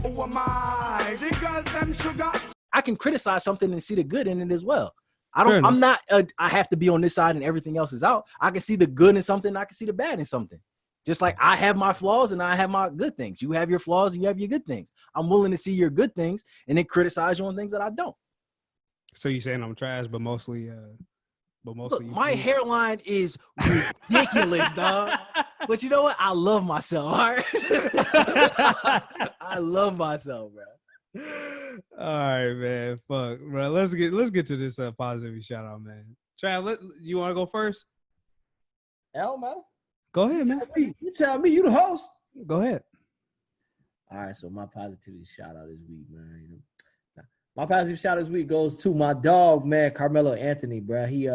Who am I? The girls them sugar. I can criticize something and see the good in it as well. I'm not, I have to be on this side and everything else is out. I can see the good in something. I can see the bad in something. Just like I have my flaws and I have my good things. You have your flaws and you have your good things. I'm willing to see your good things and then criticize you on things that I don't. So you saying I'm trash, but mostly Look, my hairline is ridiculous, dog. But you know what? I love myself. All right? I love myself, bro. All right, man. Fuck, bro. Let's get to this positive shout out, man. Trav, you want to go first? Hell, man. Go ahead, man. You tell me. You the host. Go ahead. All right. So my positivity shout out this week, man. You know, my positive shout out this week goes to my dog, man, Carmelo Anthony, bro. He's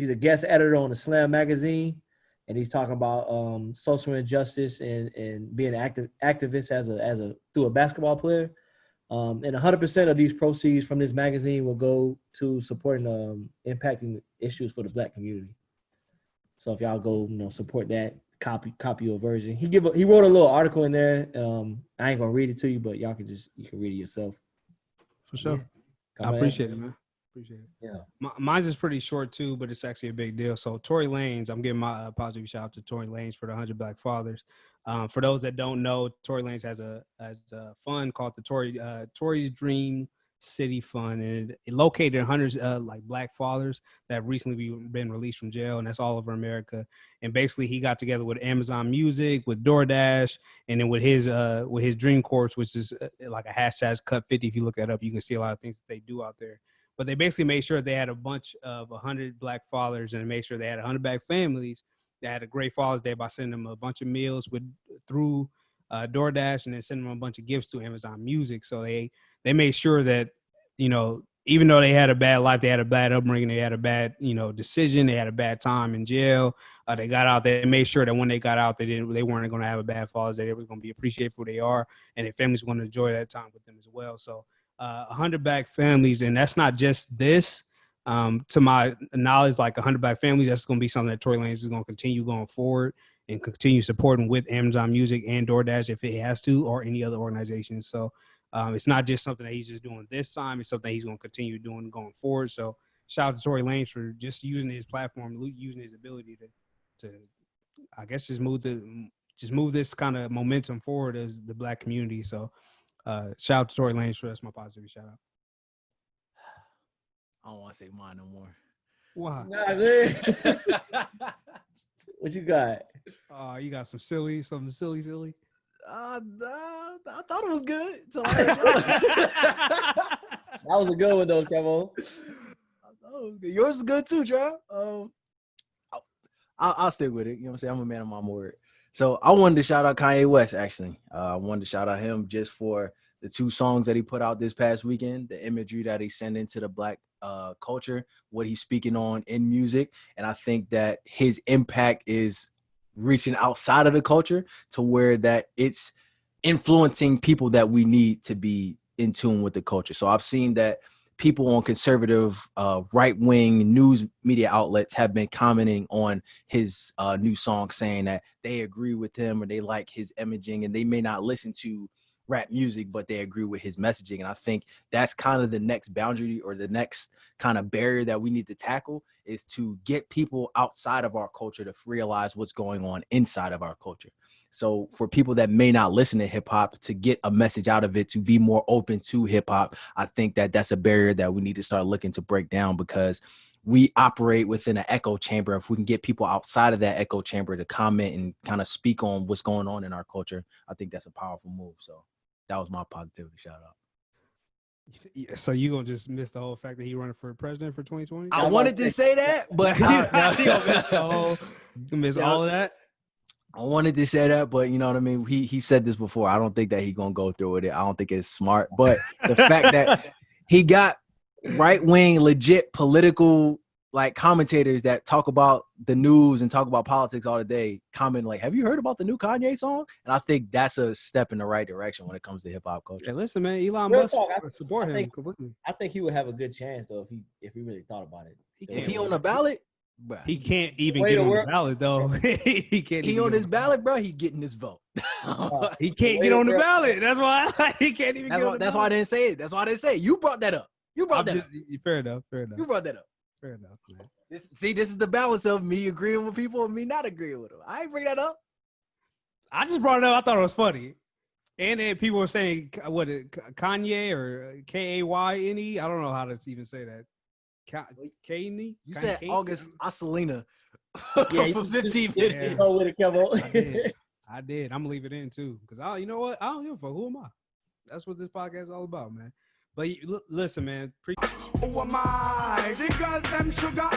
a guest editor on the Slam magazine. And he's talking about social injustice and being an activist through a basketball player. And 100% of these proceeds from this magazine will go to supporting impacting issues for the Black community. So if y'all go, support that, copy your version. He wrote a little article in there. I ain't gonna read it to you, but you can read it yourself. For sure. Yeah. I appreciate it, man. Appreciate it. Yeah. Mine's is pretty short too, but it's actually a big deal. So Tory Lanez, I'm giving my positive shout out to Tory Lanez for the 100 Black Fathers. For those that don't know, Tory Lanez has a fund called the Tory's Dream City Fund, and it located hundreds like Black fathers that have recently been released from jail, and that's all over America. And basically, he got together with Amazon Music, with DoorDash, and then with his Dream Corps, which is like a hashtag cut 50. If you look that up, you can see a lot of things that they do out there. But they basically made sure they had a bunch of 100 Black fathers and made sure they had 100 Black families that had a great Father's Day by sending them a bunch of meals through DoorDash and then sending them a bunch of gifts to Amazon Music. So they made sure that, even though they had a bad life, they had a bad upbringing, they had a bad, decision, they had a bad time in jail. They got out. They made sure that when they got out, they weren't going to have a bad Father's Day. They were going to be appreciated for who they are, and their families were going to enjoy that time with them as well. So 100 Black families, and that's not just this. To my knowledge, like 100 Black families, that's going to be something that Tory Lanez is going to continue going forward and continue supporting with Amazon Music and DoorDash if it has to, or any other organizations. So it's not just something that he's just doing this time. It's something he's going to continue doing going forward. So shout out to Tory Lanez for just using his platform, using his ability to I guess, just move this kind of momentum forward as the Black community. So shout out to Tory Lanez for that's my positive shout out. I don't want to say mine no more. Why? Nah, good. What you got? You got something silly. I thought it was good. So That was a good one though, Kevo. I thought it was good. Yours is good too, Joe. I'll stick with it. You know what I'm saying? I'm a man of my word. So I wanted to shout out Kanye West, actually. I wanted to shout out him just for the 2 songs that he put out this past weekend, the imagery that he sent into the Black culture, what he's speaking on in music. And I think that his impact is reaching outside of the culture to where that it's influencing people that we need to be in tune with the culture. So I've seen that people on conservative right-wing news media outlets have been commenting on his new song, saying that they agree with him or they like his imaging, and they may not listen to rap music, but they agree with his messaging. And I think that's kind of the next boundary or the next kind of barrier that we need to tackle, is to get people outside of our culture to realize what's going on inside of our culture. So for people that may not listen to hip hop, to get a message out of it, to be more open to hip hop, I think that that's a barrier that we need to start looking to break down, because we operate within an echo chamber. If we can get people outside of that echo chamber to comment and kind of speak on what's going on in our culture, I think that's a powerful move. So that was my positivity shout out. Yeah, so you gonna just miss the whole fact that he running for president for 2020? I wanted to say that, but you miss all of that. I wanted to say that, but you know what I mean? He said this before. I don't think that he's going to go through with it. I don't think it's smart. But the fact that he got right-wing, legit political like commentators that talk about the news and talk about politics all the day, comment like, have you heard about the new Kanye song? And I think that's a step in the right direction when it comes to hip-hop culture. Hey, listen, man, Elon Musk support him completely. I think he would have a good chance, though, if he really thought about it. If he on the ballot, bro, he can't even get on the ballot, though. He can't. He on his ballot, bro. He getting his vote. He can't get on the ballot. That's why he can't even get on the That's why I ballot. didn't say it. That's why I didn't say it. You brought that up. Fair enough. You brought that up. Fair enough, man. This is the balance of me agreeing with people and me not agreeing with them. I ain't bring that up. I just brought it up. I thought it was funny. And then people were saying, what, Kanye or Kayne? I don't know how to even say that. Kanye? You said August Asalina Yeah, for 15 minutes. Go with it, Kevo. I did. I'm gonna leave it in too, because you know what? I don't give a fuck. Who am I? That's what this podcast is all about, man. But listen, man. Who am I? The girls them sugar.